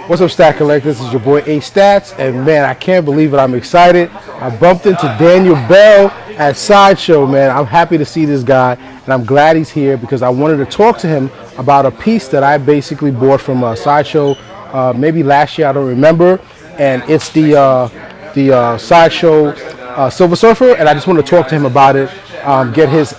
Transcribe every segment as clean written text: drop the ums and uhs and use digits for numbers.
What's up, Stat Collectors? This is your boy HStats, and man, I can't believe it. I'm excited. I bumped into Daniel Biel at Sideshow, man. I'm happy to see this guy, and I'm glad he's here because I wanted to talk to him about a piece that I basically bought from Sideshow maybe last year. I don't remember, and it's the Sideshow Silver Surfer, and I just want to talk to him about it. Get his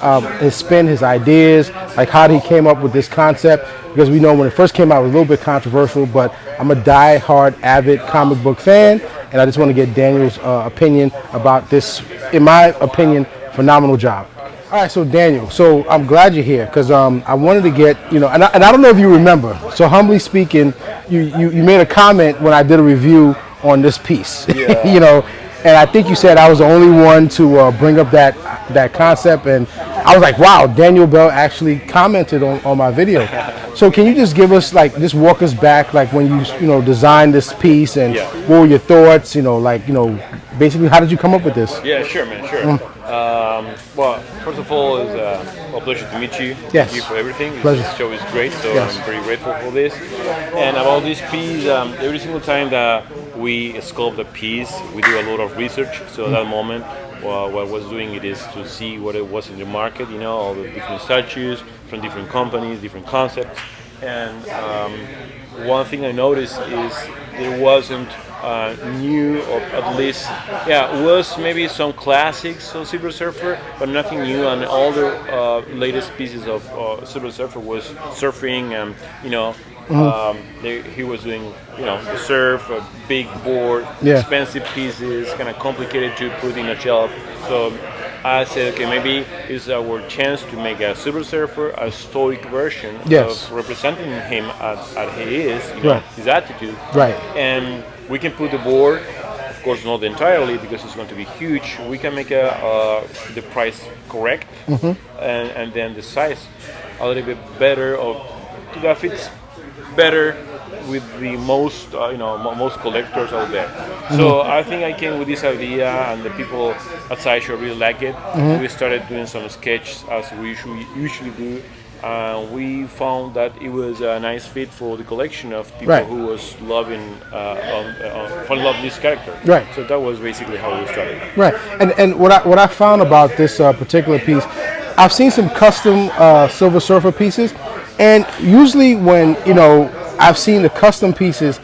spin, his ideas, like how he came up with this concept. Because we know when it first came out, it was a little bit controversial, but I'm a die-hard, avid comic book fan, and I just want to get Daniel's opinion about this, in my opinion, phenomenal job. All right, so Daniel, so I'm glad you're here because I wanted to get, and I don't know if you remember. So humbly speaking, you made a comment when I did a review on this piece, Yeah. And I think you said I was the only one to bring up that concept, and I was like, wow, Daniel Biel actually commented on my video. So can you just give us, just walk us back, when you designed this piece, and what were your thoughts, basically how did you come up with this? Yeah, sure, man, sure. Well, first of all, it's a pleasure to meet you. Yes. Thank you for everything. Pleasure. This show is great, so Yes. I'm very grateful for this. And about this piece, every single time that we sculpt a piece, we do a lot of research. So at that moment, what I was doing it is to see what it was in the market, all the different statues from different companies, different concepts. And one thing I noticed is there wasn't new, or at least, it was maybe some classics of Silver Surfer, but nothing new. And all the latest pieces of Silver Surfer was surfing, and he was doing, the surf, a big board, expensive pieces, kind of complicated to put in a shelf. So I said, okay, maybe it's our chance to make a Silver Surfer, a stoic version of representing him as he is, his attitude. Right. And we can put the board, of course not entirely because it's going to be huge. We can make the price correct, and then the size a little bit better, or that fits better with the most most collectors out there. So I think I came with this idea, and the people at Sideshow really like it. We started doing some sketches as we usually do. We found that it was a nice fit for the collection of people who was loving, fell in love with this character. Right. So that was basically how we started. Right. And what I found about this particular piece, I've seen some custom Silver Surfer pieces, and usually when I've seen the custom pieces,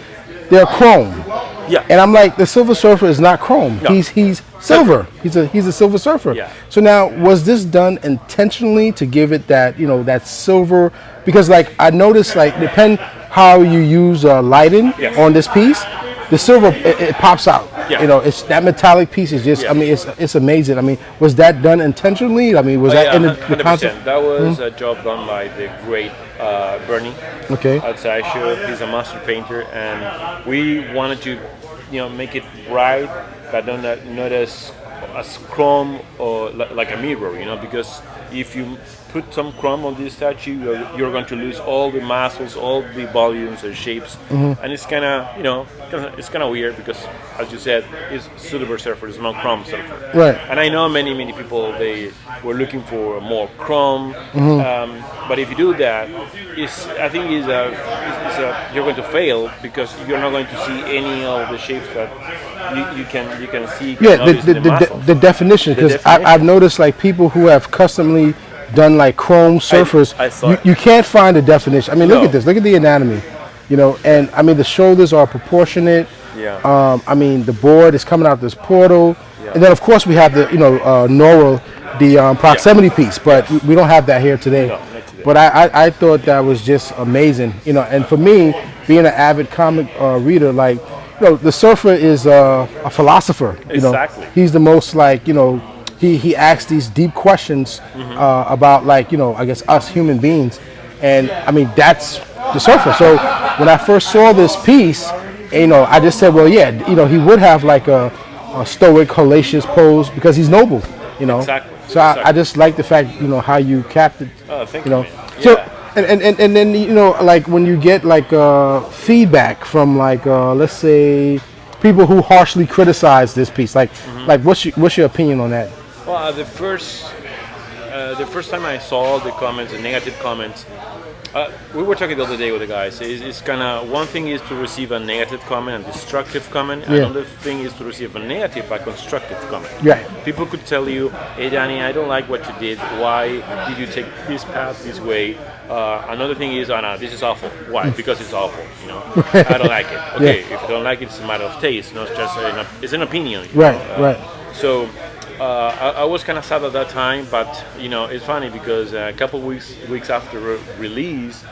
they're chrome. Yeah. And I'm like, the Silver Surfer is not chrome. No. He's silver. He's a Silver Surfer. Yeah. So now, was this done intentionally to give it that that silver? Because I noticed depend how you use lighting on this piece, the silver it pops out. Yeah. It's that metallic piece is just. I mean, it's amazing. I mean, was that done intentionally? I mean, was that in the concept? That was a job done by the great Bernie. Okay. At Sideshow. He's a master painter, and we wanted to, make it bright, but not as chrome or like a mirror, because if you put some chrome on this statue, you're going to lose all the muscles, all the volumes and shapes, and it's kind of weird because, as you said, it's Silver Surfer, it's not Chrome Surfer. Right. And I know many people, they were looking for more chrome, but if you do that, I think you're going to fail because you're not going to see any of the shapes that you can see. The definition, because I've noticed people who have customly done chrome surfers, you can't find a definition. I mean, look at this. Look at the anatomy. And I mean the shoulders are proportionate. Yeah. I mean the board is coming out this portal, and then of course we have the Nora, the proximity piece, but we don't have that here today. No, not today. But I thought that was just amazing. And for me, being an avid comic reader, the surfer is a philosopher. Exactly. He's the most he asks these deep questions about I guess us human beings, and I mean that's the surfer. So when I first saw this piece, I just said, well, yeah, he would have a stoic, hellacious pose because he's noble, Exactly. So I just like the fact how you capped it. Oh, thank you. So and then when you get feedback from let's say people who harshly criticize this piece, what's your opinion on that? Well, the first the first time I saw the comments, the negative comments, we were talking the other day with the guys. It's kind of one thing is to receive a negative comment, a destructive comment. Yeah. Another thing is to receive a negative, a constructive comment. Right. People could tell you, "Hey, Danny, I don't like what you did. Why did you take this path this way?" Another thing is, "Oh no, this is awful. Why? Because it's awful. You know, I don't like it. Okay, if you don't like it, it's a matter of taste. Not just it's an opinion. You Right. know? Right. So I was kind of sad at that time, but you know it's funny because a couple weeks after release,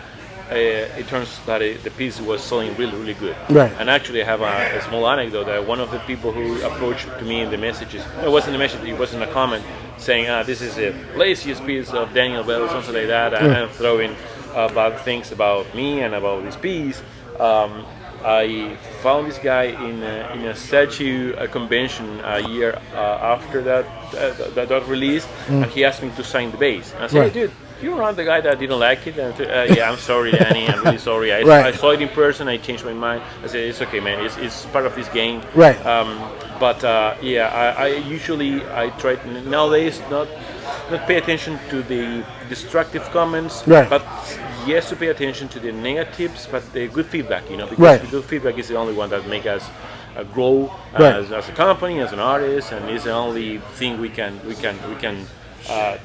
it turns that the piece was selling really good. Right. And actually, I have a small anecdote that one of the people who approached to me in the messages, it wasn't a message, it wasn't a comment, saying this is the laziest piece of Daniel Biel or something like that, and throwing bad things about me and about this piece. I found this guy in a statue convention a year after that release, and he asked me to sign the base. And I said, Right. "Hey, dude, you're not the guy that didn't like it." And yeah, I'm sorry, Danny. I'm really sorry. Right. I saw it in person. I changed my mind. I said, "It's okay, man. It's part of this game." Right. But yeah, I usually try nowadays not pay attention to the destructive comments, Right. but yes, to pay attention to the negatives, but the good feedback, you know, because Right. the good feedback is the only one that make us grow Right. as a company, as an artist, and it's the only thing we can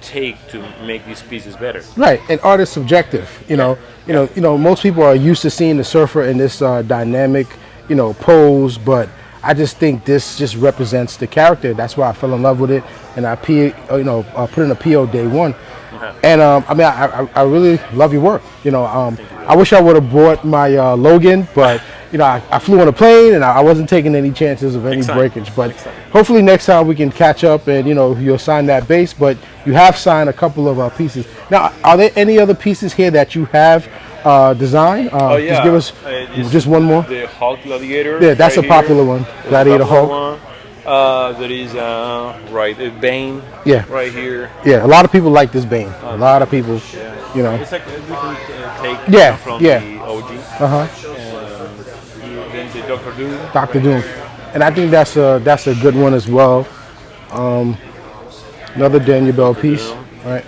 take to make these pieces better. Right, and art is subjective. You know, most people are used to seeing the surfer in this dynamic, pose. But I just think this just represents the character. That's why I fell in love with it, and I put in a PO day one. And I mean, I really love your work. I wish I would have brought my Logan, but I flew on a plane and I wasn't taking any chances of any Next time. breakage. But Next time. hopefully next time we can catch up and you'll sign that base. But you have signed a couple of pieces. Now, are there any other pieces here that you have designed? Oh yeah, Just give us it's just one more. The Hulk Gladiator. Yeah, that's right a popular here. one. That's a Gladiator popular Hulk. one. There is Bane. Yeah. Right here. Yeah, a lot of people like this Bane. A lot of people, It's like a different take Yeah, from yeah. the OG. Uh-huh. Then the Doctor Doom. Dr. Doom. And I think that's a good one as well. Another Daniel Bell piece. Doom. Right.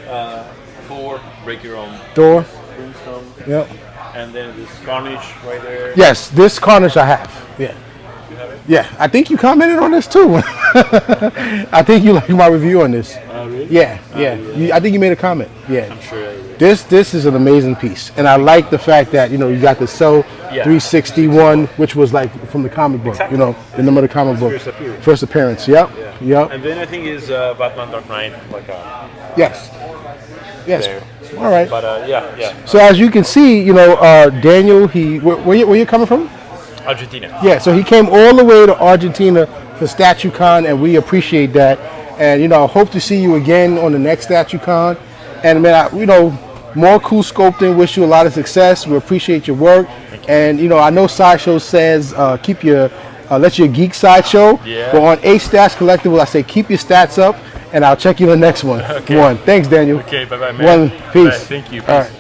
Thor, Break Your Own Thor. Tombstone. Yep. And then this Carnage right there. Yes, this Carnage I have. Yeah. You have it? Yeah, I think you commented on this too. I think you like my review on this. Really? Yeah, yeah. I think you made a comment. Yeah. I'm sure I did. This is an amazing piece, and I like the fact that you got the Cell 361, which was like from the comic book. Exactly. The number of the comic book. First appearance. Yep. Yeah. Yep. And then I think is Batman Dark Knight, like Yes. Yes. there. All right. But yeah. So as you can see, Daniel, where you coming from? Argentina. Yeah, so he came all the way to Argentina for StatueCon, and we appreciate that. And hope to see you again on the next StatueCon. And man, more cool sculpting. Wish you a lot of success. We appreciate your work. And I know Sideshow says keep your let your geek side show. Yeah. But on HStats Collectibles, I say keep your stats up, and I'll check you the next one. Okay. One. Thanks, Daniel. Okay, bye-bye, man. One. Peace. Bye. Thank you. All Peace. right.